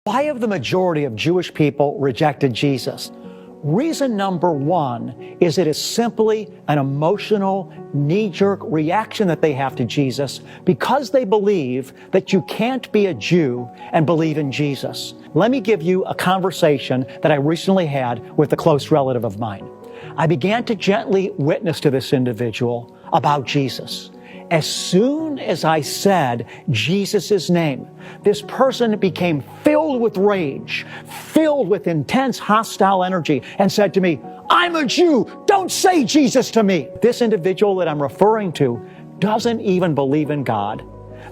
Why have the majority of Jewish people rejected Jesus? Reason number one is it is simply an emotional, knee-jerk reaction that they have to Jesus because they believe that you can't be a Jew and believe in Jesus. Let me give you a conversation that I recently had with a close relative of mine. I began to gently witness to this individual about Jesus. As soon as I said Jesus' name, this person became filled with rage, filled with intense hostile energy, and said to me, "I'm a Jew, don't say Jesus to me." This individual that I'm referring to doesn't even believe in God.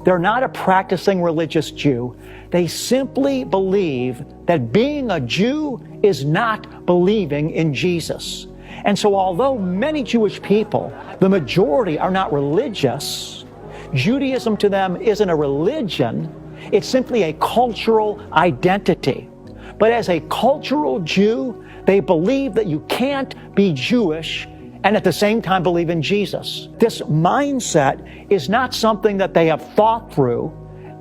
They're not a practicing religious Jew. They simply believe that being a Jew is not believing in Jesus. And so although many Jewish people, the majority, are not religious, Judaism to them isn't a religion, it's simply a cultural identity. But as a cultural Jew, they believe that you can't be Jewish and at the same time believe in Jesus. This mindset is not something that they have thought through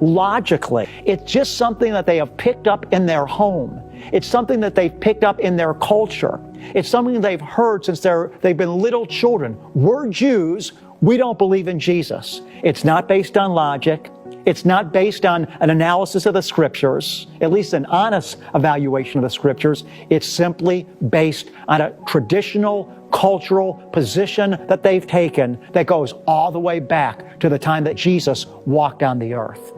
logically. It's just something that they have picked up in their home. It's something that they've picked up in their culture. It's something they've heard since they've been little children. We're Jews. We don't believe in Jesus. It's not based on logic. It's not based on an analysis of the scriptures, at least an honest evaluation of the scriptures. It's simply based on a traditional cultural position that they've taken that goes all the way back to the time that Jesus walked on the earth.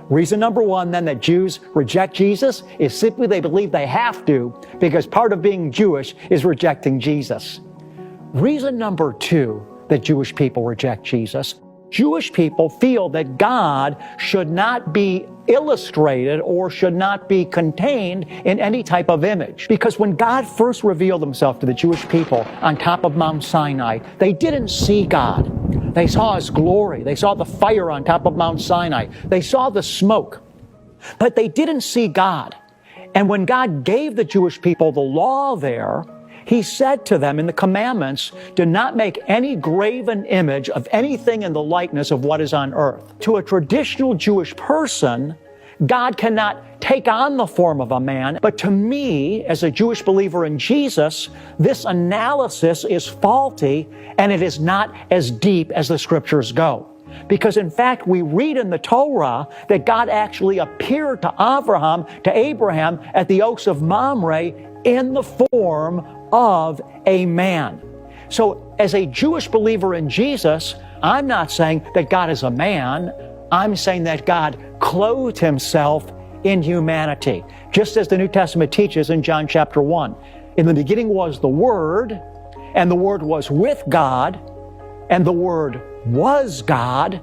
Reason number one, then, that Jews reject Jesus is simply they believe they have to because part of being Jewish is rejecting Jesus. Reason number two that Jewish people reject Jesus, Jewish people feel that God should not be illustrated or should not be contained in any type of image. Because when God first revealed himself to the Jewish people on top of Mount Sinai, they didn't see God. They saw his glory. They saw the fire on top of Mount Sinai. They saw the smoke. But they didn't see God. And when God gave the Jewish people the law there, he said to them in the commandments, do not make any graven image of anything in the likeness of what is on earth. To a traditional Jewish person, God cannot take on the form of a man. But to me, as a Jewish believer in Jesus, this analysis is faulty and it is not as deep as the scriptures go. Because in fact, we read in the Torah that God actually appeared to Abraham at the oaks of Mamre in the form of a man. So as a Jewish believer in Jesus, I'm not saying that God is a man. I'm saying that God clothed himself in humanity. Just as the New Testament teaches in John chapter 1. In the beginning was the Word, and the Word was with God, and the Word was God,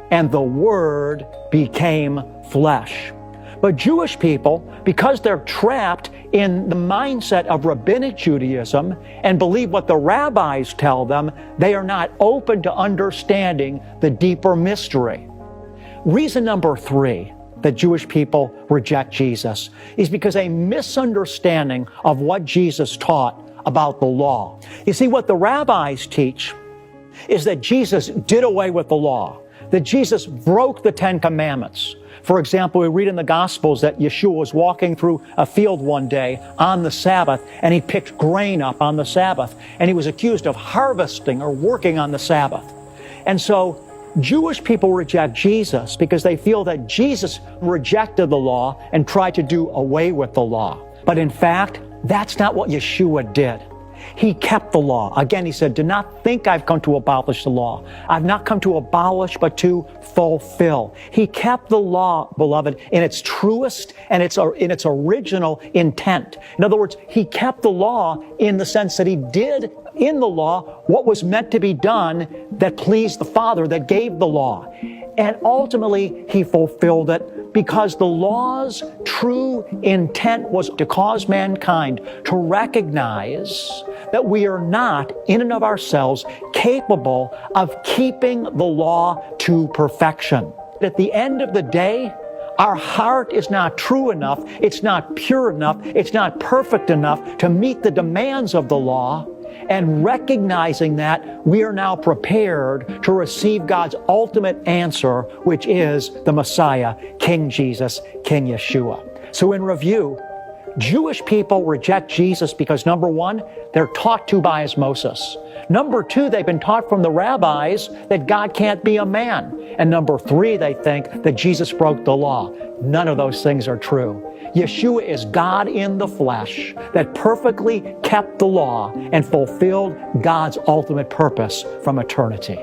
and the Word became flesh. But Jewish people, because they're trapped in the mindset of rabbinic Judaism and believe what the rabbis tell them, they are not open to understanding the deeper mystery. Reason number three that Jewish people reject Jesus is because a misunderstanding of what Jesus taught about the law. You see, what the rabbis teach is that Jesus did away with the law, that Jesus broke the Ten Commandments. For example, we read in the Gospels that Yeshua was walking through a field one day on the Sabbath, and he picked grain up on the Sabbath, and he was accused of harvesting or working on the Sabbath. And so Jewish people reject Jesus because they feel that Jesus rejected the law and tried to do away with the law. But in fact, that's not what Yeshua did. He kept the law. Again, he said, do not think I've come to abolish the law. I've not come to abolish, but to fulfill. He kept the law, beloved, in its truest and in its original intent. In other words, he kept the law in the sense that he did in the law what was meant to be done that pleased the Father that gave the law. And ultimately, he fulfilled it because the law's true intent was to cause mankind to recognize that we are not, in and of ourselves, capable of keeping the law to perfection. At the end of the day, our heart is not true enough, it's not pure enough, it's not perfect enough to meet the demands of the law. And recognizing that, we are now prepared to receive God's ultimate answer, which is the Messiah, King Jesus, King Yeshua. So in review, Jewish people reject Jesus because, number one, they're taught to by osmosis. Number two, they've been taught from the rabbis that God can't be a man. And number three, they think that Jesus broke the law. None of those things are true. Yeshua is God in the flesh that perfectly kept the law and fulfilled God's ultimate purpose from eternity.